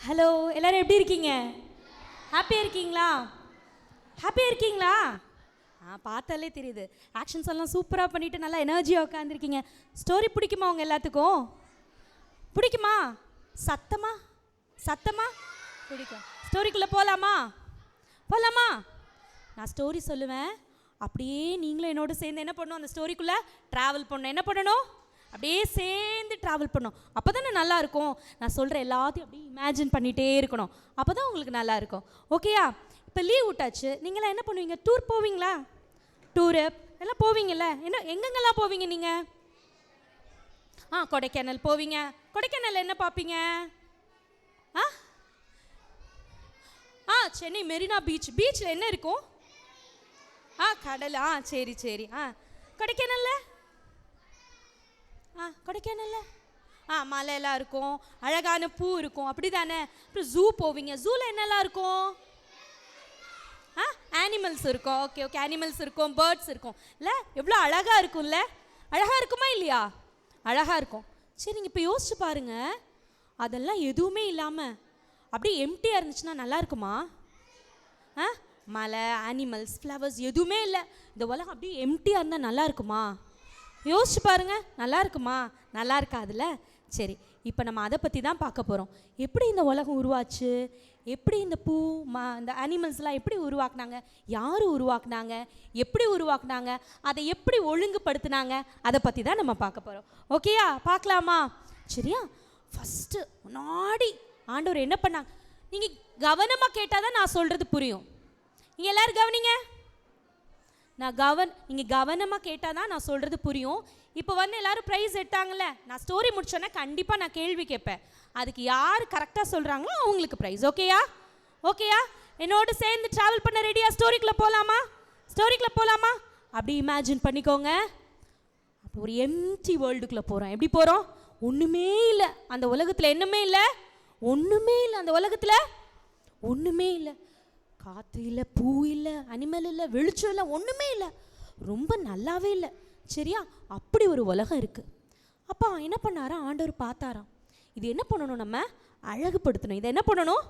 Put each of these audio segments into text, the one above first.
Hello, எல்லாரும் எப்படி இருக்கீங்க? ஹாப்பியாக இருக்கீங்களா? ஹாப்பியாக இருக்கீங்களா? பார்த்தாலே தெரியுது. ஆக்ஷன்ஸ் எல்லாம் சூப்பராக பண்ணிவிட்டு நல்லா எனர்ஜியாக உட்காந்துருக்கீங்க. ஸ்டோரி பிடிக்குமா உங்கள் எல்லாத்துக்கும்? பிடிக்குமா? சத்தமா சத்தமா பிடிக்கும். ஸ்டோரிக்குள்ளே போகலாமா? போகலாமா? நான் ஸ்டோரி சொல்லுவேன், அப்படியே நீங்களும் என்னோட சேர்ந்து என்ன பண்ணணும், அந்த ஸ்டோரிக்குள்ளே ட்ராவல் பண்ணணும். என்ன பண்ணணும்? அப்படியே சேர்ந்து ட்ராவல் பண்ணணும். அப்போ தானே நல்லாயிருக்கும். நான் சொல்கிற எல்லாத்தையும் அப்படியே இமேஜின் பண்ணிகிட்டே இருக்கணும். அப்போ தான் உங்களுக்கு நல்லாயிருக்கும். ஓகேயா? இப்போ லீவ் விட்டாச்சு. நீங்களாம் என்ன பண்ணுவீங்க? டூர் போவீங்களா? டூரு எல்லாம் போவீங்கள்ல. எங்கெங்கெல்லாம் போவீங்க நீங்கள்? கொடைக்கானல் போவீங்க. கொடைக்கானல் என்ன பார்ப்பீங்க? சென்னை மெரினா பீச். பீச்சில் என்ன இருக்கும்? கடல். சரி சரி. கொடைக்கானல்ல கொடைக்கானல்ல மலையெல்லாம் இருக்கும், அழகான பூ இருக்கும், அப்படி தானே? அப்புறம் ஜூ போவீங்க. ஜூவில் என்னெல்லாம் இருக்கும்? ஆனிமல்ஸ் இருக்கும். ஓகே ஓகே, ஆனிமல்ஸ் இருக்கும், பேர்ட்ஸ் இருக்கும். இல்லை எவ்வளோ அழகாக இருக்கும்ல? அழகாக இருக்குமா இல்லையா? அழகாக இருக்கும். சரி, நீங்கள் இப்போ யோசிச்சு பாருங்கள், அதெல்லாம் எதுவுமே இல்லாமல் அப்படியே எம்டியாக இருந்துச்சுன்னா நல்லா இருக்குமா? மலை, ஆனிமல்ஸ், ஃப்ளவர்ஸ் எதுவுமே இல்லை, இந்த உலகம் அப்படியே எம்டியாக இருந்தால் நல்லா இருக்குமா? யோசிச்சு பாருங்கள், நல்லா இருக்குமா? நல்லா இருக்காதுல்ல? சரி, இப்போ நம்ம அதை பற்றி தான் பார்க்க போகிறோம். எப்படி இந்த உலகம் உருவாச்சு, எப்படி இந்த பூ இந்த அனிமல்ஸ்லாம் எப்படி உருவாக்குனாங்க, யார் உருவாக்குனாங்க, எப்படி உருவாக்குனாங்க, அதை எப்படி ஒழுங்குபடுத்தினாங்க, அதை பற்றி தான் நம்ம பார்க்க போகிறோம். ஓகேயா? பார்க்கலாமா? சரியா? ஃபஸ்ட்டு முன்னாடி ஆண்டவர் என்ன பண்ணாங்க, நீங்கள் கவனமாக கேட்டால் தான் நான் சொல்கிறது புரியும். நீங்கள் எல்லோரும் கவனிங்க. நீங்கள் கவனமாக கேட்டால் தான் நான் சொல்கிறது புரியும். இப்போ வந்து எல்லோரும் ப்ரைஸ் எடுத்தாங்கல்ல, நான் ஸ்டோரி முடிச்சோன்னே கண்டிப்பாக நான் கேள்வி கேட்பேன். அதுக்கு யார் கரெக்டாக சொல்கிறாங்களோ அவங்களுக்கு ப்ரைஸ். ஓகேயா? ஓகேயா? என்னோடு சேர்ந்து ட்ராவல் பண்ண ரெடியா? ஸ்டோரிக்குள்ளே போகலாமா? ஸ்டோரிக்குள்ளே போகலாமா? அப்படி இமேஜின் பண்ணிக்கோங்க. அப்போ ஒரு எம்டி வேர்ல்டுக்குள்ளே போகிறோம். எப்படி போகிறோம்? ஒன்றுமே இல்லை அந்த உலகத்தில். என்னமே இல்லை, ஒன்றுமே இல்லை அந்த உலகத்தில். ஒன்றுமே இல்லை. காற்று இல்லை, பூ இல்லை, அனிமல் இல்லை, வெளிச்சம் இல்லை, ஒன்றுமே இல்லை. ரொம்ப நல்லாவே இல்லை. சரியா? அப்படி ஒரு உலகம் இருக்குது. அப்போ என்ன பண்ணாரா? ஆண்டவர் பார்த்தாராம், இது என்ன பண்ணணும், நம்ம அழகுபடுத்தணும். இதை என்ன பண்ணணும்?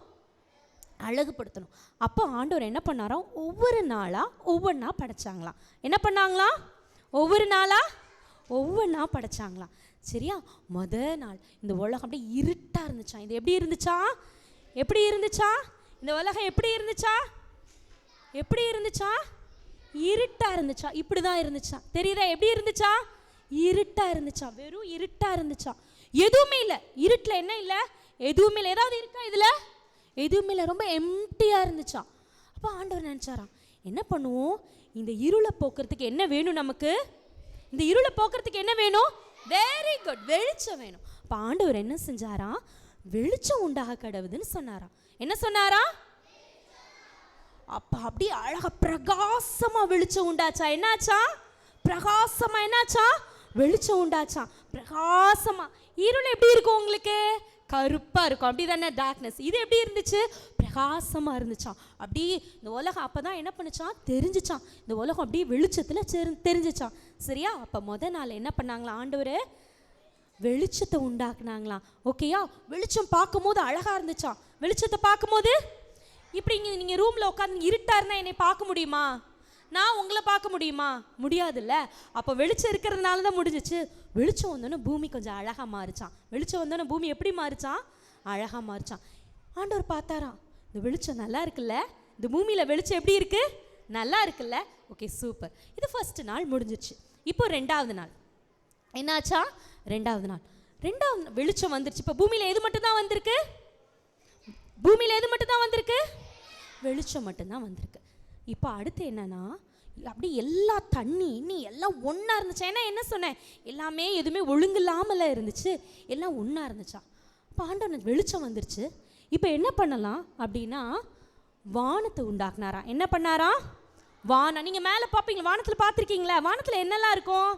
அழகுபடுத்தணும். அப்போ ஆண்டவர் என்ன பண்ணாராம்? ஒவ்வொரு நாளாக ஒவ்வொன்றா படைச்சாங்களாம். என்ன பண்ணாங்களாம்? ஒவ்வொரு நாளாக ஒவ்வொன்றா படைச்சாங்களாம். சரியா? நாள் இந்த உலகம் அப்படியே இருட்டாக இருந்துச்சா. இது எப்படி இருந்துச்சா? எப்படி இருந்துச்சா? இந்த உலகம் எப்படி இருந்துச்சா? எப்படி இருந்துச்சா? இருட்டாக இருந்துச்சா. இப்படி தான் இருந்துச்சா. தெரியுதா? எப்படி இருந்துச்சா? இருட்டாக இருந்துச்சா. வெறும் இருட்டாக இருந்துச்சா. எதுவுமே இல்லை. இருட்டில் என்ன இல்லை? எதுவுமே இல்லை. ஏதாவது இருக்கா இதில்? எதுவுமே இல்லை. ரொம்ப எம்டியாக இருந்துச்சா. அப்போ ஆண்டவர் நினச்சாராம், என்ன பண்ணுவோம், இந்த இருளை போக்குறதுக்கு என்ன வேணும் நமக்கு? இந்த இருளை போக்குறதுக்கு என்ன வேணும்? வெரி குட், வெளிச்சம் வேணும். அப்போ ஆண்டவர் என்ன செஞ்சாராம்? வெளிச்சம் உண்டாக கடவுதுன்னு சொன்னாராம். என்ன சொன்னாரா? அப்ப அப்படியே அழகா பிரகாசமா வெளிச்சம் உண்டாச்சா. என்னாச்சா? பிரகாசமா. என்னாச்சா? வெளிச்சம் உண்டாச்சா. பிரகாசமா. இருள் எப்படி இருக்கும் உங்களுக்கு? கருப்பா இருக்கும். அப்படி தானே டார்க்னஸ். இது எப்படி இருந்துச்சு? பிரகாசமா இருந்துச்சான். அப்படி இந்த உலகம் அப்பதான் என்ன பண்ணுச்சான்? தெரிஞ்சிச்சான். இந்த உலகம் அப்படியே வெளிச்சத்துல தெரிஞ்சிச்சான். சரியா? அப்ப நாள் என்ன பண்ணாங்களா? ஆண்டவர் வெளிச்சத்தை உண்டாக்குனாங்களாம். ஓகேயா? வெளிச்சம் பார்க்கும் போது அழகா இருந்துச்சா. வெளிச்சத்தை பார்க்கும் போது இப்படி நீங்கள் ரூமில் உட்காந்து இருட்டா இருந்தால் என்னை பார்க்க முடியுமா? நான் உங்களை பார்க்க முடியுமா? முடியாதுல்ல. அப்போ வெளிச்சம் இருக்கிறதுனால தான் முடிஞ்சிச்சு. வெளிச்சம் வந்தோன்னே பூமி கொஞ்சம் அழகாக மாறிச்சான். வெளிச்சம் வந்தோன்னே பூமி எப்படி மாறிச்சான்? அழகாக மாறிச்சான். ஆண்டவர் பார்த்தாராம், இந்த வெளிச்சம் நல்லா இருக்குல்ல, இந்த பூமியில் வெளிச்சம் எப்படி இருக்கு? நல்லா இருக்குல்ல. Okay, super. இது ஃபர்ஸ்ட் நாள் முடிஞ்சிச்சு. இப்போ 2வது நாள் என்னாச்சா? 2வது நாள் வெளிச்சம் வந்துருச்சு. இப்போ பூமியில் எது மட்டும்தான் வந்திருக்கு? பூமியில் எது மட்டும்தான் வந்திருக்கு? வெளிச்சம் மட்டும்தான் வந்திருக்கு. இப்போ அடுத்து என்னன்னா, அப்படி எல்லா தண்ணி இன்னும் எல்லாம் ஒன்றா இருந்துச்சா. ஏன்னா என்ன சொன்னேன், எல்லாமே எதுவுமே ஒழுங்கு இல்லாமல் இருந்துச்சு, எல்லாம் ஒன்றா இருந்துச்சா. இப்போ ஆண்டவர் வெளிச்சம் வந்துருச்சு. இப்போ என்ன பண்ணலாம் அப்படின்னா, வானத்தை உண்டாக்குனாரா. என்ன பண்ணாரா? வானம். நீங்கள் மேலே பார்ப்பீங்களா? வானத்தில் பார்த்துருக்கீங்களா? வானத்தில் என்னெல்லாம் இருக்கும்?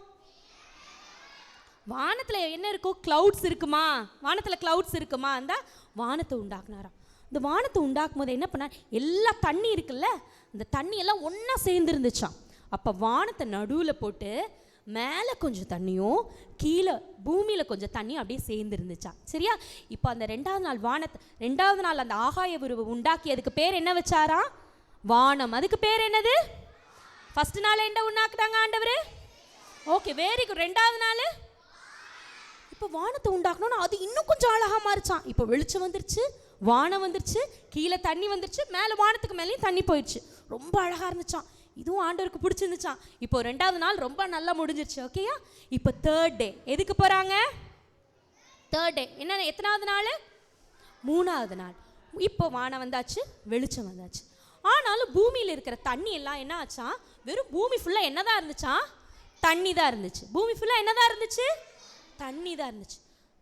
வானத்தில் என்ன இருக்கும்? க்ளவுட்ஸ் இருக்குமா? வானத்தில் க்ளவுட்ஸ் இருக்குமா? அந்த வானத்தை உண்டாக்குனாராம். இந்த வானத்தை உண்டாக்கும் போது என்ன பண்ணார்? எல்லா தண்ணி இருக்குல்ல, அந்த தண்ணி எல்லாம் ஒன்றா சேர்ந்து இருந்துச்சான். அப்போ வானத்தை நடுவில் போட்டு மேலே கொஞ்சம் தண்ணியும் கீழே பூமியில் கொஞ்சம் தண்ணியும் அப்படியே சேர்ந்து இருந்துச்சா. சரியா? இப்போ அந்த ரெண்டாவது நாள் அந்த ஆகாய உருவை உண்டாக்கியதுக்கு பேர் என்ன வச்சாரா? வானம். அதுக்கு பேர் என்னது? ஃபர்ஸ்ட் நாள் என்ன உண்டாக்குனாங்க ஆண்டவர்? Okay, very good. ரெண்டாவது நாள் இப்போ வானத்தை உண்டாக்கணும்னா அது இன்னும் கொஞ்சம் அழகாக மாறிச்சான். இப்போ வெளிச்சம் வந்துருச்சு, வானம் வந்துருச்சு, கீழே தண்ணி வந்துருச்சு, மேலே வானத்துக்கு மேலேயும் தண்ணி போயிடுச்சு. ரொம்ப அழகாக இருந்துச்சான். இதுவும் ஆண்டவருக்கு பிடிச்சிருந்துச்சான். இப்போ ரெண்டாவது நாள் ரொம்ப நல்லா முடிஞ்சிருச்சு. ஓகேயா? இப்போ தேர்ட் டே எதுக்கு போகிறாங்க? தேர்ட் டே என்ன? எத்தனாவது நாள்? மூணாவது நாள். இப்போ வானம் வந்தாச்சு, வெளிச்சம் வந்தாச்சு. ஆனாலும் பூமியில் இருக்கிற தண்ணி எல்லாம் என்ன ஆச்சா? வெறும் பூமி ஃபுல்லாக என்னதான் இருந்துச்சா? தண்ணி தான் இருந்துச்சு. பூமி ஃபுல்லாக என்னதான் இருந்துச்சு? தண்ணி தான் இருந்துச்சு.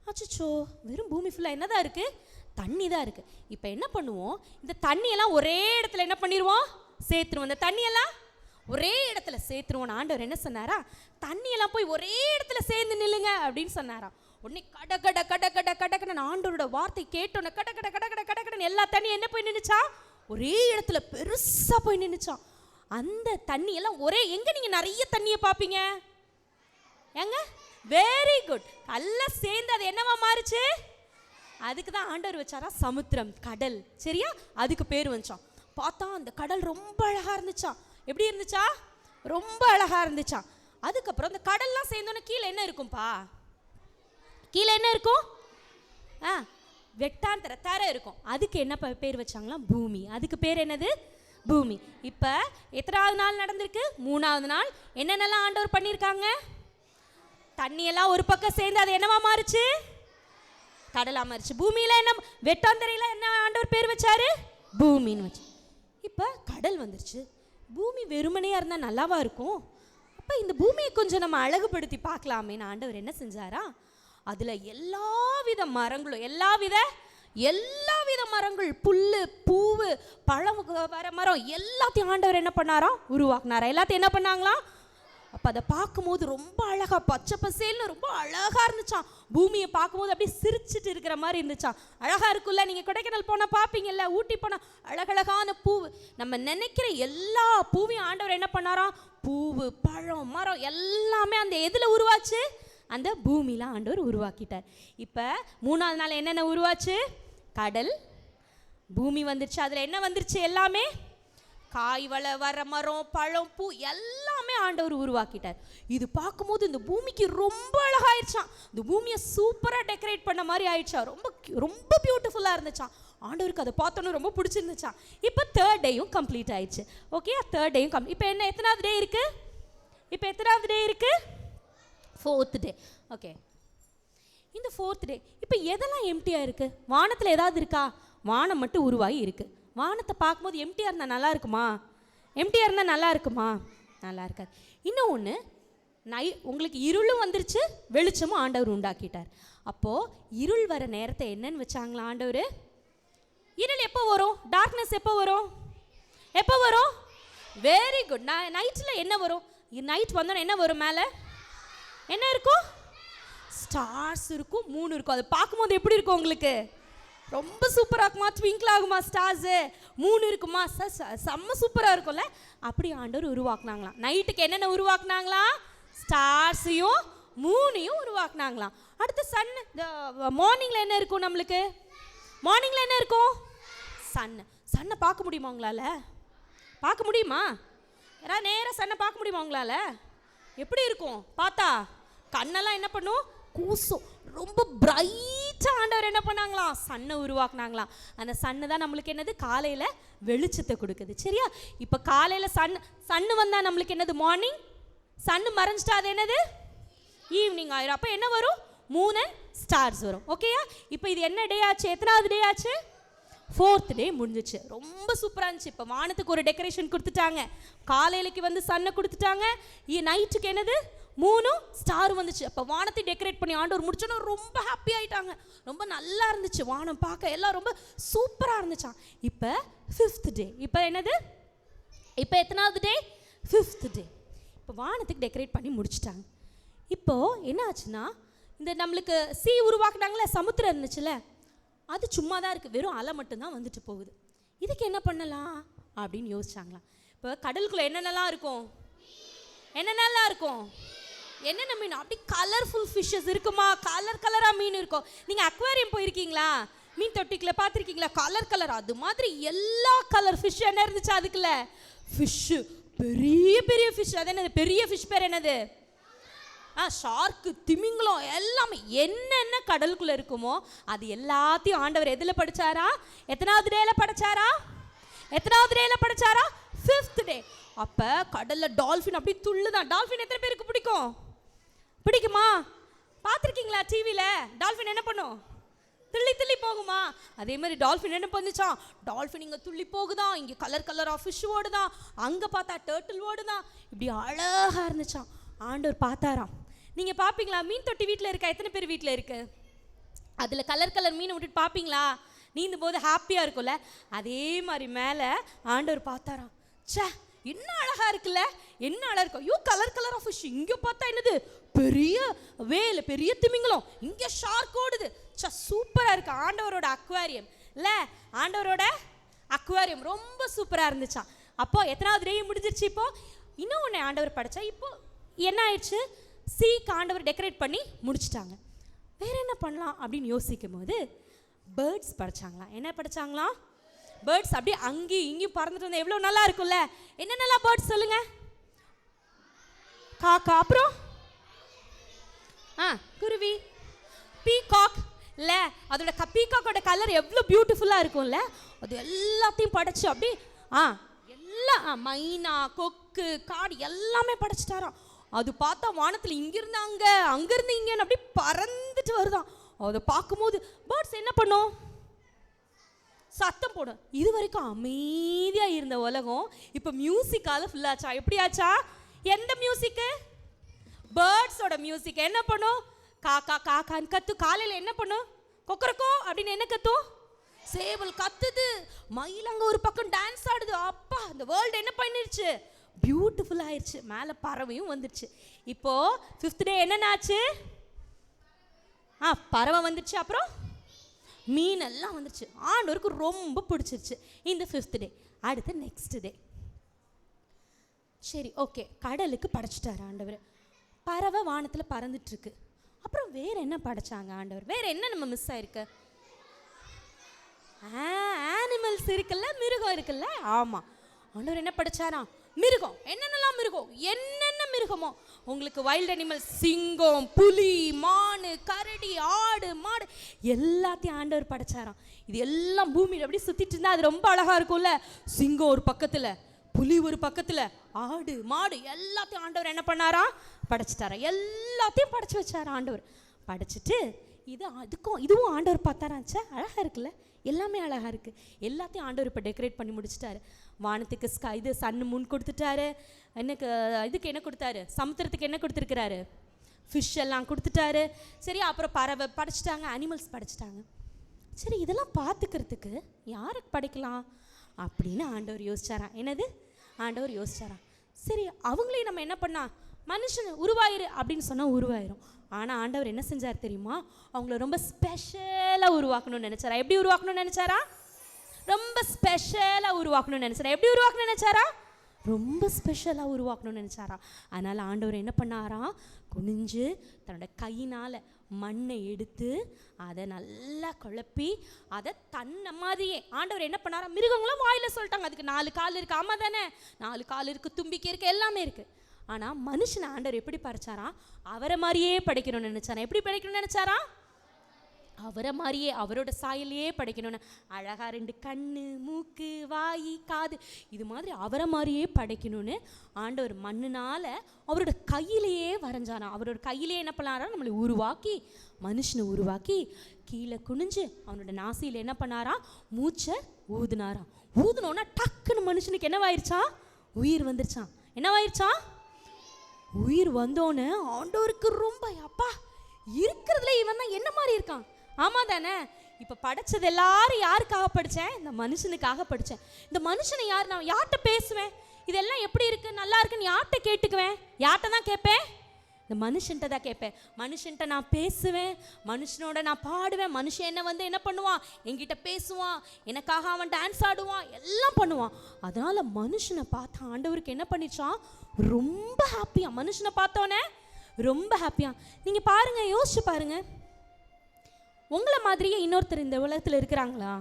அச்சோ, வெறும் பூமி ஃபுல்லாக என்னதான் இருக்குது? தண்ணி தான் இருக்குது. இப்போ என்ன பண்ணுவோம்? இந்த தண்ணியெல்லாம் ஒரே இடத்துல என்ன பண்ணிடுவோம்? சேர்த்துருவோம். இந்த தண்ணியெல்லாம் ஒரே இடத்துல சேர்த்துருவோம். ஆண்டவர் என்ன சொன்னாரா? தண்ணியெல்லாம் போய் ஒரே இடத்துல சேர்ந்து நில்லுங்க அப்படின்னு சொன்னாரா. உடனே கட கட கட கட கடக்கடன்னு ஆண்டவரோட வார்த்தை கேட்டோன்னே கட கட கட கட கடக்கடன்னு எல்லா தண்ணியும் என்ன போய் நின்றுச்சா? ஒரே இடத்துல பெருசாக போய் நின்றுச்சான். அந்த தண்ணியெல்லாம் ஒரே எங்கே நீங்கள் நிறைய தண்ணியை பார்ப்பீங்க? எங்க? Very good. எல்லாம் சேர்ந்து அது என்னவா மாறுச்சு? அதுக்கு தான் ஆண்டவர் வச்சாரா சமுத்திரம், கடல். சரியா? அதுக்கு பேர் வந்துச்சான். பார்த்தா அந்த கடல் ரொம்ப அழகாக இருந்துச்சான். எப்படி இருந்துச்சா? ரொம்ப அழகாக இருந்துச்சான். அதுக்கப்புறம் அந்த கடல்லாம் சேர்ந்தோன்னே கீழே என்ன இருக்கும்பா? கீழே என்ன இருக்கும்? வெட்டாந்தர தரை இருக்கும். அதுக்கு என்ன பேர் வச்சாங்களாம்? பூமி. அதுக்கு பேர் என்னது? பூமி. இப்போ எத்தனாவது நாள் நடந்திருக்கு? மூணாவது நாள். என்னென்னலாம் ஆண்டவர் பண்ணியிருக்காங்க? தண்ணியெல்லாம் ஒரு பக்கம் சேர்ந்து அது என்னவா மாறுச்சு? கடலாக மாறிச்சு. பூமியில் என்ன? வெட்டாந்தரையில் என்ன ஆண்டவர் பேர் வச்சாரு? பூமின்னு வச்சு. இப்போ கடல் வந்துருச்சு. பூமி வெறுமனையாக இருந்தால் நல்லாவா இருக்கும்? அப்போ இந்த பூமியை கொஞ்சம் நம்ம அழகுபடுத்தி பார்க்கலாமேன்னு ஆண்டவர் என்ன செஞ்சாரா? அதில் எல்லாவித மரங்களும் எல்லாவித மரங்கள், புல், பூவு, பழம் வர மரம் எல்லாத்தையும் ஆண்டவர் என்ன பண்ணாரா? உருவாக்குனாரா. எல்லாத்தையும் என்ன பண்ணாங்களாம்? அப்போ அதை பார்க்கும்போது ரொம்ப அழகாக பச்சை பசேல்னு ரொம்ப அழகாக இருந்துச்சான். பூமியை பார்க்கும்போது அப்படியே சிரிச்சிட்டு இருக்கிற மாதிரி இருந்துச்சான். அழகாக இருக்குல்ல? நீங்கள் கொடைக்கானல் போனால் பார்ப்பீங்கல்ல, ஊட்டி போனால் அழகழகான பூவு. நம்ம நினைக்கிற எல்லா பூவையும் ஆண்டவர் என்ன பண்ணாரா? பூவு, பழம், மரம் எல்லாமே அந்த எதில் உருவாச்சு? அந்த பூமியில் ஆண்டவர் உருவாக்கிட்டார். இப்போ மூணாவது நாள் என்னென்ன உருவாச்சு? கடல், பூமி வந்துருச்சு. அதில் என்ன வந்துருச்சு? எல்லாமே காய் வர மரம், பழம், பூ எல்லாமே ஆண்டவர் உருவாக்கிட்டார். இது பார்க்கும்போது இந்த பூமிக்கு ரொம்ப அழகாயிருச்சான். இந்த பூமியை சூப்பராக டெக்கரேட் பண்ண மாதிரி ஆயிடுச்சா. ரொம்ப ரொம்ப பியூட்டிஃபுல்லாக இருந்துச்சான். ஆண்டவருக்கு அதை பார்த்தோன்னு ரொம்ப பிடிச்சிருந்துச்சான். இப்போ தேர்ட் டேயும் கம்ப்ளீட் ஆயிடுச்சு. ஓகே, தேர்ட் டேயும் இப்போ என்ன எத்தனாவது டே இருக்குது? இப்போ எத்தனாவது டே இருக்குது? Fourth day. ஓகே, இந்த ஃபோர்த் டே இப்போ எதெல்லாம் எம்டியாக இருக்குது? வானத்தில் ஏதாவது இருக்கா? வானம் மட்டும் உருவாகி இருக்குது. வானத்தை பார்க்கும்போது எம்டியாக இருந்தால் நல்லா இருக்குமா? எம்டியாக இருந்தால் நல்லா இருக்குமா? நல்லா இருக்காது. இன்னும் ஒன்று, உங்களுக்கு இருளும் வந்துருச்சு, வெளிச்சமும் ஆண்டவர் உண்டாக்கிட்டார். அப்போது இருள் வர நேரத்தை என்னன்னு வச்சாங்களா ஆண்டவர்? இருள் எப்போ வரும்? டார்க்னஸ் எப்போ வரும்? எப்போ வரும்? Very good. நைட்டில் என்ன வரும்? நைட் வந்தோன்னா என்ன வரும்? மேலே என்ன இருக்கும்? ஸ்டார்ஸ் இருக்கும், மூணு இருக்கும். அதை பார்க்கும்போது எப்படி இருக்கும் உங்களுக்கு? ரொம்ப சூப்பராக இருக்குமா? ட்விங்கிள் ஆகுமா ஸ்டார்ஸு? மூணு இருக்குமா? செம்ம சூப்பராக இருக்கும்ல. அப்படி ஆண்டவர் உருவாக்குனாங்களாம். நைட்டுக்கு என்னென்ன உருவாக்குனாங்களாம்? ஸ்டார்ஸையும் மூணையும் உருவாக்குனாங்களாம். அடுத்து சன். இந்த மார்னிங்கில் என்ன இருக்கும் நம்மளுக்கு? மார்னிங்கில் என்ன இருக்கும்? சன்னை பார்க்க முடியுமா உங்களால்? பார்க்க முடியுமா? யாராவது நேராக சன்னை பார்க்க முடியுமா உங்களால்? எப்படி இருக்கும் பார்த்தா? கண்ணெல்லாம் என்ன பண்ணும்? கூசும். ரொம்ப பிரைட்டாக ஆண்டவர் என்ன பண்ணாங்களாம்? சன்னை உருவாக்குனாங்களாம். அந்த சன்னு தான் நம்மளுக்கு என்னது? காலையில் வெளிச்சத்தை கொடுக்குது. சரியா? இப்போ காலையில் சன்னு வந்தால் நம்மளுக்கு என்னது? மார்னிங். சன்னு மறைஞ்சிட்டா அது என்னது? ஈவினிங் ஆயிரும். அப்போ என்ன வரும்? மூணு ஸ்டார்ஸ் வரும். ஓகேயா? இப்போ இது என்ன டே ஆச்சு? எத்தனாவது டே ஆச்சு? ஃபோர்த் டே முடிஞ்சிச்சு. ரொம்ப சூப்பராக இருந்துச்சு. இப்போ வானத்துக்கு ஒரு டெக்கரேஷன் கொடுத்துட்டாங்க. காலையிலைக்கு வந்து சன்னை கொடுத்துட்டாங்க. நைட்டுக்கு என்னது? மூணு ஸ்டார் வந்துச்சு. அப்போ வானத்தை டெக்கரேட் பண்ணி ஆண்டவர் முடிச்சோன்னா ரொம்ப ஹாப்பி ஆகிட்டாங்க. ரொம்ப நல்லா இருந்துச்சு வானம் பார்க்க. எல்லாம் ரொம்ப சூப்பராக இருந்துச்சான். இப்போ ஃபிஃப்த் டே. இப்போ என்னது? இப்போ எத்தனாவது டே? Fifth day. இப்போ வானத்துக்கு டெக்கரேட் பண்ணி முடிச்சிட்டாங்க. இப்போது என்ன ஆச்சுன்னா, இந்த நம்மளுக்கு உருவாக்குனாங்களே, சமுத்திரம் இருந்துச்சுல்ல, அது சும்மா தான் இருக்குது. வெறும் அலை மட்டும்தான் வந்துட்டு போகுது. இதுக்கு என்ன பண்ணலாம் அப்படின்னு யோசிச்சாங்களாம். இப்போ கடலுக்குள்ளே என்னென்னலாம் இருக்கும்? என்னென்னலாம் இருக்கும்? என்னென்ன மீன்? அப்படி கலர்ஃபுல் ஃபிஷ்ஷஸ் இருக்குமா, கலராக மீன் இருக்கும். நீங்கள் அக்வேரியம் போயிருக்கீங்களா? மீன் தொட்டிக்குள்ள பார்த்துருக்கீங்களா? கலர் அது மாதிரி எல்லா கலர் ஃபிஷ் என்ன இருந்துச்சு அதுக்குள்ள? ஃபிஷ்ஷு, பெரிய பெரிய ஃபிஷ். அது என்னது? பெரிய ஃபிஷ் பேர் என்னது? ஷார்க்கு, திமிங்கலம், எல்லாமே என்னென்ன கடலுக்குள்ள இருக்குமோ அது எல்லாத்தையும் ஆண்டவர் எதில் படைச்சாரா? எத்தனாவது டேல படைச்சாரா? 5th டே. அப்போ கடலில் டால்ஃபின் அப்படி துள்ளுதான். டால்ஃபின் எத்தனை பேருக்கு பிடிக்குமா? பார்த்துருக்கீங்களா டிவியில்? டால்ஃபின் என்ன பண்ணும்? துள்ளி போகுமா? அதே மாதிரி டால்ஃபின் என்ன பண்ணுச்சான்? டால்ஃபின் இங்கே துள்ளி போகுதான், இங்கே கலராக ஃபிஷ் ஓடுதான், அங்கே பார்த்தா டர்ட்டில் ஓடுதான். இப்படி அழகாக இருந்துச்சான். ஆண்டவர் பார்த்தாராம். நீங்கள் பார்ப்பீங்களா? மீன் தொட்டி வீட்டில் இருக்கா? எத்தனை பேர் வீட்டில் இருக்கு? அதில் கலர் மீனை விட்டுட்டு பார்ப்பீங்களா? நீந்தும் போது ஹாப்பியாக இருக்கும்ல. அதே மாதிரி மேலே ஆண்டவர் பார்த்தாராம். ச்சே, என்ன அழகாக இருக்குல்ல, என்ன அழகாக இருக்கும். ஐயோ, கலராக ஃபிஷ். இங்கே பார்த்தா என்னது? பெரிய வேல், பெரிய திமிங்கலம், இங்கே ஷார்க் ஓடுது. சூப்பராக இருக்கு ஆண்டவரோட அக்வாரியம் இல்லை? ஆண்டவரோட அக்வாரியம் ரொம்ப சூப்பராக இருந்துச்சான். அப்போ எத்தனாவது டே முடிஞ்சிருச்சு? இப்போ இன்னும் ஒன்று ஆண்டவர் படைச்சா. இப்போ என்ன ஆயிடுச்சு? சீக்கு ஆண்டவர் டெக்கரேட் பண்ணி முடிச்சிட்டாங்க. வேற என்ன பண்ணலாம் அப்படின்னு யோசிக்கும் போது பேர்ட்ஸ் படைச்சாங்களா? என்ன படைச்சாங்களா? பேர்ட்ஸ். அப்படியே அங்கேயும் இங்கேயும் பறந்துட்டு வந்தால் எவ்வளோ நல்லா இருக்கும்ல. என்னென்னலாம் பேர்ட்ஸ் சொல்லுங்க? காக்கா, அப்புறம் குருவி, பீகாக் இல்லை? அதோட பீகாக்கோட கலர் எவ்வளோ பியூட்டிஃபுல்லாக இருக்கும்ல. அது எல்லாத்தையும் படைச்சு அப்படி எல்லாம் மைனா, கொக்கு, காடு எல்லாமே படைச்சிட்டாராம். அது பார்த்தா வானத்தில் இங்கிருந்து அங்கேருந்து இங்கேன்னு அப்படி பறந்துட்டு வருதான். அதை பார்க்கும்போது பேர்ட்ஸ் என்ன பண்ணும்? சத்தம் போடும். இது வரைக்கும் அமைதியாக இருந்த உலகம் இப்போ மியூசிக்கால ஃபுல்லாச்சா. எப்படி ஆச்சா? எந்த மியூசிக்கு? பேர்ட்ஸோட மியூசிக். என்ன பண்ணும்? காக்கா காக்கான்னு கத்து. காலையில் என்ன பண்ணும்? கொக்கரக்கோ அப்படின்னு என்ன கத்தும்? சேவல் கத்துது. மயில் அங்கே ஒரு பக்கம் டான்ஸ் ஆடுது. அப்பா, அந்த வேர்ல்டு என்ன பண்ணிருச்சு? பியூட்டிஃபுல் ஆயிடுச்சு. மேலே பறவையும் வந்துடுச்சு. இப்போ 5th டே என்னென்னாச்சு? பறவை வந்துடுச்சு, அப்புறம் மீனெல்லாம் வந்துடுச்சு. ஆண்டவருக்கு ரொம்ப பிடிச்சிருச்சு இந்த 5th டே. அடுத்து நெக்ஸ்ட் டே. சரி, ஓகே, கடலுக்கு படைச்சிட்டாரு ஆண்டவர். பறவை வானத்தில் பறந்துட்டு இருக்கு. அப்புறம் வேற என்ன படைச்சாங்க ஆண்டவர்? வேற என்ன நம்ம மிஸ் ஆயிருக்கு? ஆனிமல்ஸ் இருக்குல்ல, மிருகம் இருக்குல்ல. ஆமாம், ஆண்டவர் என்ன படைச்சாராம்? மிருகம். என்னென்னலாம் மிருகம்? என்னென்ன மிருகமோ உங்களுக்கு, வைல்ட் அனிமல்ஸ், சிங்கம், புலி, மான், கரடி, ஆடு, மாடு எல்லாத்தையும் ஆண்டவர் படைச்சாராம். இது எல்லாம் பூமியில் அப்படி சுற்றிட்டு இருந்தால் அது ரொம்ப அழகாக இருக்கும்ல. சிங்கம் ஒரு பக்கத்தில், புலி ஒரு பக்கத்தில், ஆடு, மாடு எல்லாத்தையும் ஆண்டவர் என்ன பண்ணாரா? படைச்சிட்டாரா. எல்லாத்தையும் படைச்சி வச்சாரா ஆண்டவர். படைச்சிட்டு இதுவும் ஆண்டவர் பார்த்தாராச்சா. அழகாக இருக்குல்ல, எல்லாமே அழகாக இருக்குது. எல்லாத்தையும் ஆண்டவர் இப்போ டெக்கரேட் பண்ணி முடிச்சிட்டாரு. வானத்துக்கு இது சன்னு முன் கொடுத்துட்டாரு. இதுக்கு என்ன கொடுத்தாரு? சமுத்திரத்துக்கு என்ன கொடுத்துருக்கிறாரு? ஃபிஷ் எல்லாம் கொடுத்துட்டாரு. சரி, அப்புறம் பறவை படைச்சிட்டாங்க, அனிமல்ஸ் படைச்சிட்டாங்க. சரி, இதெல்லாம் பார்த்துக்கிறதுக்கு யாருக்கு படைக்கலாம் அப்படின்னு ஆண்டவர் யோசிச்சாராம். என்னது? ஆண்டவர் யோசிச்சாராம். சரி, அவங்களையும் நம்ம என்ன பண்ணா? மனுஷன் உருவாயிரு அப்படின்னு சொன்னால் உருவாயிரும். ஆனால் ஆண்டவர் என்ன செஞ்சார் தெரியுமா? அவங்கள ரொம்ப ஸ்பெஷலாக உருவாக்கணும்னு நினச்சாரா. எப்படி உருவாக்கணும்னு நினச்சாரா? ரொம்ப ஸ்பெஷலாக உருவாக்கணும்னு நினச்சாரா. எப்படி உருவாக்கணும்னு நினச்சாரா? ரொம்ப ஸ்பெஷலாக உருவாக்கணும்னு நினச்சாரா. அதனால் ஆண்டவர் என்ன பண்ணாராம்? குனிஞ்சு தன்னோட கையினால் மண்ணை எடுத்து அதை நல்லா குழப்பி அதை தன்னை மாதிரியே ஆண்டவர் என்ன பண்ணாரா? மிருகங்களும் வாயில் சொல்லிட்டாங்க, அதுக்கு 4 கால் இருக்குது. ஆமாம் தானே? 4 கால் இருக்குது, தும்பிக்கை இருக்குது, எல்லாமே இருக்குது. ஆனால் மனுஷனை ஆண்டவர் எப்படி படைச்சாரா? அவரை மாதிரியே படைக்கணும்னு நினச்சாரா. எப்படி படைக்கணும்னு நினச்சாரா? அவரை மாதிரியே, அவரோட சாயலையே படைக்கணும்னு. அழகா 2 கண்ணு, மூக்கு, வாய், காது, இது மாதிரி அவரை மாதிரியே படைக்கணும்னு ஆண்டவர் மண்ணுனால அவரோட கையிலேயே வரைஞ்சாரா. அவரோட கையிலேயே என்ன பண்ணாரா? நம்மளை உருவாக்கி, மனுஷனை உருவாக்கி கீழே குனிஞ்சு அவனோட நாசியில் என்ன பண்ணாரா? மூச்சை ஊதுனாராம். ஊதுனோன்னா டக்குன்னு மனுஷனுக்கு என்னவாயிருச்சா? உயிர் வந்துருச்சான். என்னவாயிருச்சான்? உயிர் வந்தோன்னு ஆண்டவருக்கு ரொம்ப, அப்பா இருக்கிறதுல இவன் தான் என்ன மாதிரி இருக்கான். ஆமாம் தானே? இப்போ படைச்சது எல்லாரும் யாருக்காக படித்தேன்? இந்த மனுஷனுக்காக படித்தேன். இந்த மனுஷனை யார்? நான் யார்கிட்ட பேசுவேன்? இதெல்லாம் எப்படி இருக்குது, நல்லா இருக்குன்னு யார்கிட்ட கேட்டுக்குவேன்? யார்கிட்ட தான் கேட்பேன்? இந்த மனுஷன்ட்ட தான் கேட்பேன். மனுஷன்ட்ட நான் பேசுவேன், மனுஷனோட நான் பாடுவேன். மனுஷன் என்ன வந்து என்ன பண்ணுவான்? என்கிட்ட பேசுவான், எனக்காக அவன் டான்ஸ் ஆடுவான், எல்லாம் பண்ணுவான். அதனால் மனுஷனை பார்த்து ஆண்டவருக்கு என்ன பண்ணிச்சான்? ரொம்ப ஹாப்பியாக. மனுஷனை பார்த்தோன்னே ரொம்ப ஹாப்பியாக. நீங்கள் பாருங்கள், யோசிச்சு பாருங்கள், உங்களை மாதிரியே இன்னொருத்தர் இந்த உலகத்தில் இருக்கிறாங்களா?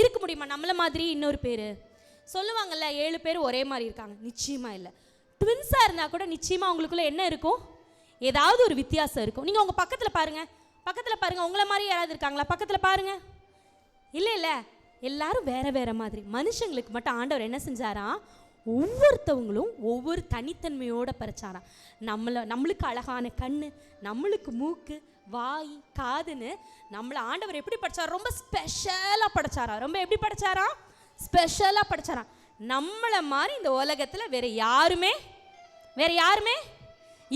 இருக்க முடியுமா? நம்மளை மாதிரி இன்னொரு பேர் சொல்லுவாங்கள்ல, 7 பேர் ஒரே மாதிரி இருக்காங்க. நிச்சயமாக இல்லை. ட்வின்ஸாக இருந்தால் கூட நிச்சயமாக அவங்களுக்குள்ள என்ன இருக்கும்? ஏதாவது ஒரு வித்தியாசம் இருக்கும். நீங்கள் உங்கள் பக்கத்தில் பாருங்கள், உங்களை மாதிரி யாராவது இருக்காங்களா? பக்கத்தில் பாருங்கள். இல்லை, எல்லாரும் வேற வேற மாதிரி. மனுஷங்களுக்கு மட்டும் ஆண்டவர் என்ன செஞ்சாராம்? ஒவ்வொருத்தவங்களும் ஒவ்வொரு தனித்தன்மையோடு படைச்சாராம். நம்மளுக்கு அழகான கண்ணு, நம்மளுக்கு மூக்கு, வாய், காதுன்னு நம்மளை ஆண்டவர் எப்படி படைச்சாரா? ரொம்ப ஸ்பெஷலாக படைச்சாரா. ரொம்ப எப்படி படைச்சாரா? ஸ்பெஷலாக படைச்சாராம். நம்மளை மாதிரி இந்த உலகத்தில் வேற யாருமே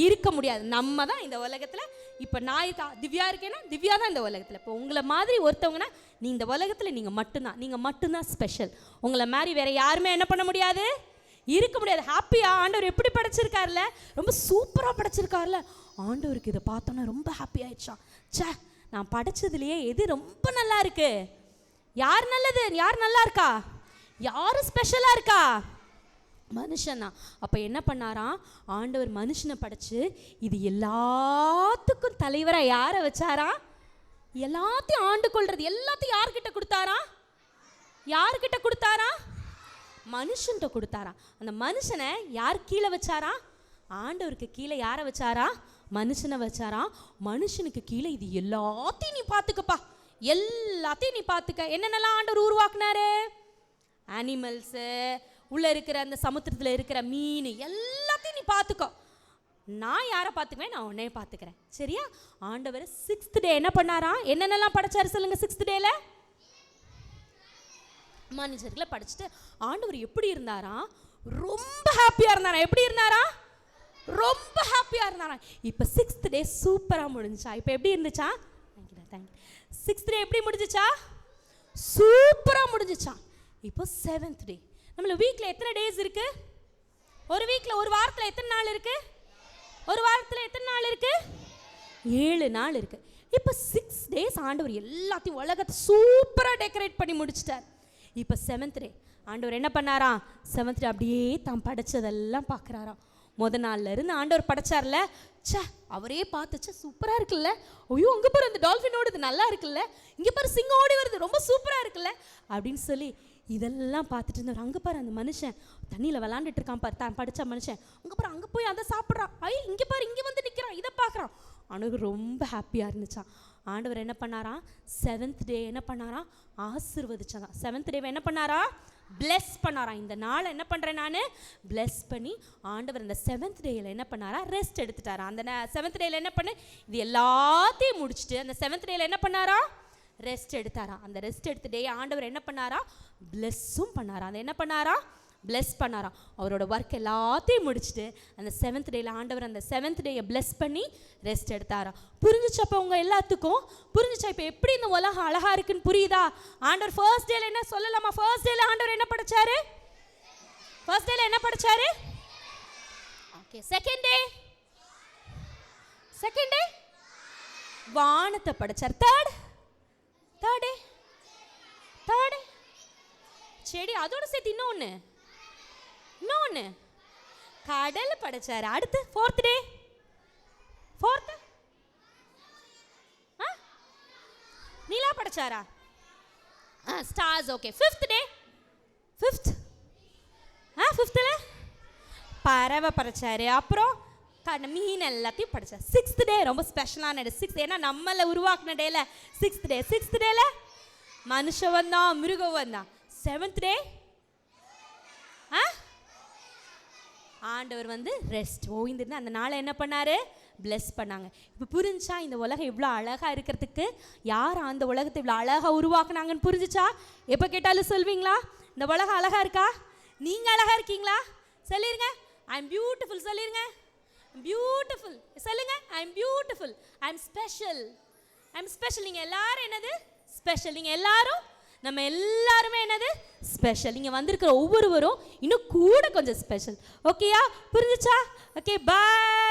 இருக்க முடியாது. நம்ம தான் இந்த உலகத்தில். இப்போ நான் இருக்கா, திவ்யா இருக்கேன்னா திவ்யா தான் இந்த உலகத்தில். இப்போ உங்களை மாதிரி ஒருத்தவங்கன்னா நீ இந்த உலகத்தில் நீங்கள் மட்டும்தான் ஸ்பெஷல். உங்களை மாதிரி வேற யாருமே என்ன பண்ண முடியாது, இருக்க முடியாது. ஹாப்பியாக ஆண்டவர் எப்படி படைச்சிருக்காருல, ரொம்ப சூப்பராக படைச்சிருக்காருல. ஆண்டவருக்கு இதை பார்த்தோன்னா ரொம்ப ஹாப்பி ஆயிடுச்சான். சே, நான் படைச்சதுலேயே எது ரொம்ப நல்லா இருக்கு? யார் நல்லது? யார் நல்லா இருக்கா? யார் ஸ்பெஷலாக இருக்கா? மனுஷனா. அப்போ என்ன பண்ணாராம்? ஆண்டவர் மனுஷனை படைச்சு இது எல்லாத்துக்கும் தலைவராக யாரை வச்சாரா? எல்லாத்தையும் ஆண்டு கொள்றது எல்லாத்தையும் யார்கிட்ட கொடுத்தாரா? மனுஷன்கிட்ட கொடுத்தாரா. அந்த மனுஷனை யார் கீழே வச்சாரா? ஆண்டவருக்கு கீழே யாரை வச்சாரா? மனுஷனை வச்சாரா. மனுஷனுக்கு கீழே இது எல்லாத்தையும் நீ பார்த்துக்கப்பா, எல்லாத்தையும் நீ பார்த்துக்க. என்னென்னலாம் ஆண்டவர் உருவாக்குனாரு? அனிமல்ஸு, உள்ளே இருக்கிற அந்த சமுத்திரத்தில் இருக்கிற மீன் எல்லாத்தையும் நீ பார்த்துக்கோ. நான் யாரை பார்த்துக்குவேன்? நான் உன்னைய பார்த்துக்கிறேன். சரியா? ஆண்டவர் 6th டே என்ன பண்ணாரா? என்னென்னலாம் படைச்சாரு சொல்லுங்க? 6th டேல மனுஷர்களை படைச்சிட்டு ஆண்டவர் எப்படி இருந்தாரா? ரொம்ப ஹாப்பியாக இருந்தாரா. எப்படி இருந்தாரா? ரொம்ப ஹாப்பியாக இருந்தாரா. இப்போ 6th டே சூப்பராக முடிஞ்சுச்சா? இப்போ எப்படி இருந்துச்சா? தேங்க்யூ. 6th டே எப்படி முடிஞ்சிச்சா? சூப்பராக முடிஞ்சிச்சா. இப்போ 7th டே. நம்மள வீக்கில் எத்தனை டேஸ் இருக்கு? ஒரு வீக்கில், ஒரு வாரத்தில் எத்தனை நாள் இருக்கு? ஒரு வாரத்தில் எத்தனை நாள் இருக்கு? 7 நாள் இருக்கு. இப்போ 6 டேஸ் ஆண்டவர் எல்லாத்தையும் உலகத்தை சூப்பராக டெக்கரேட் பண்ணி முடிச்சிட்டார். இப்போ 7th டே ஆண்டவர் என்ன பண்ணாரா? 7th டே அப்படியே தான் படைச்சதெல்லாம் பார்க்குறாராம். நாள்ல இருந்து ஆண்டவர் படைச்சார்ல, சே அவரே பார்த்துச்சு, சூப்பராக இருக்குல்ல. ஐயோ அங்கே பாரு அந்த டால்ஃபின் ஓடுது, நல்லா இருக்குல்ல. இங்கே பாரு சிங்கம் ஓடி வருது, ரொம்ப சூப்பராக இருக்குல்ல அப்படின்னு சொல்லி இதெல்லாம் பார்த்துட்டு இருந்தார். அங்கே பாரு அந்த மனுஷன் தண்ணியில் விளாண்டுட்டு இருக்கான் பாரு, தான் படித்த மனுஷன். அங்கே பாரு, அங்கே போய் அதை சாப்பிட்றான். இங்கே பாரு, இங்கே வந்து நிற்கிறான், இதை பார்க்குறான். அவனுக்கு ரொம்ப ஹாப்பியாக இருந்துச்சான். ஆண்டவர் என்ன பண்ணாரா? 7th டே என்ன பண்ணாரா? ஆசீர்வதிச்சான். 7th டேவை என்ன பண்ணாரா? பிளெஸ் பண்ணாரா. இந்த நாளை என்ன பண்ணுறேன் நான்? பிளெஸ் பண்ணி ஆண்டவர் அந்த 7th டேயில் என்ன பண்ணாரா? ரெஸ்ட் எடுத்துட்டாரா. அந்த 7th டேயில் என்ன பண்ணு, இது எல்லாத்தையும் முடிச்சுட்டு அந்த 7th டேயில் என்ன பண்ணாரா? ரெஸ்ட் எடுத்தாரா. அந்த ரெஸ்ட் எடுத்த டே ஆண்டவர் என்ன பண்ணாரா? பிளெஸ்ஸும் பண்ணாரா. அந்த என்ன பண்ணாரா? பிளெஸ் பண்ணாரா. அவரோட ஒர்க் எல்லாத்தையும் முடிச்சுட்டு அந்த 7th டேயில் ஆண்டவர் அந்த 7th டேயை பிளெஸ் பண்ணி ரெஸ்ட் எடுத்தாரா. புரிஞ்சிச்சா? அப்போ உங்கள் எல்லாத்துக்கும் புரிஞ்சிச்சா? இப்போ எப்படி இந்த உலகம் அழகா இருக்குன்னு புரியுதா? ஆண்டவர் ஃபர்ஸ்ட் டேல என்ன சொல்லலாமா? ஃபர்ஸ்ட் டேல ஆண்டவர் என்ன படைச்சாரு? ஃபர்ஸ்ட் டேல என்ன படைச்சாரு? ஓகே. செகண்ட் டே வானத்தை படைச்சார். தேர்ட் செடி, அதோட சேர்த்து இன்னொன்று கடல் படைச்சாரு. அடுத்து ஃபோர்த் நிலா படைச்சாரா? ஸ்டார்ஸ். ஓகே. ஃபிஃப்த்ல பறவை படைச்சாரு. அப்புறம் மீன் எல்லாத்தையும் படைச்சார். 6th டே ரொம்ப ஸ்பெஷலான டே. 6th ஏன்னா நம்மளை உருவாக்குன டேல 6th டே. 6th டேல மனுஷன் வந்தான், மிருகம் வந்தான். 7th டே ஆண்டவர் வந்து ரெஸ்ட் ஓய்ந்திருந்து அந்த நாளை என்ன பண்ணாரு? பிளெஸ் பண்ணாங்க. இப்போ புரிஞ்சா இந்த உலகம் இவ்வளோ அழகாக இருக்கிறதுக்கு யார் அந்த உலகத்தை இவ்வளோ அழகாக உருவாக்குனாங்கன்னு புரிஞ்சிச்சா? எப்போ கேட்டாலும் சொல்வீங்களா இந்த உலகம் அழகாக இருக்கா? நீங்கள் அழகாக இருக்கீங்களா? சொல்லிருங்க, ஐ எம் பியூட்டிஃபுல். சொல்லிருங்க, பியூட்டிஃபுல். சொல்லுங்க, I am beautiful, I am special. நீங்கள் எல்லாரும் என்னது? ஸ்பெஷல். நீங்கள் எல்லாரும், நம்ம எல்லாருமே என்னது? ஸ்பெஷல். நீங்கள் வந்திருக்கிற ஒவ்வொருவரும் இன்னும் கூட கொஞ்சம் ஸ்பெஷல். ஓகேயா? புரிஞ்சுச்சா? ஓகே, பாய்.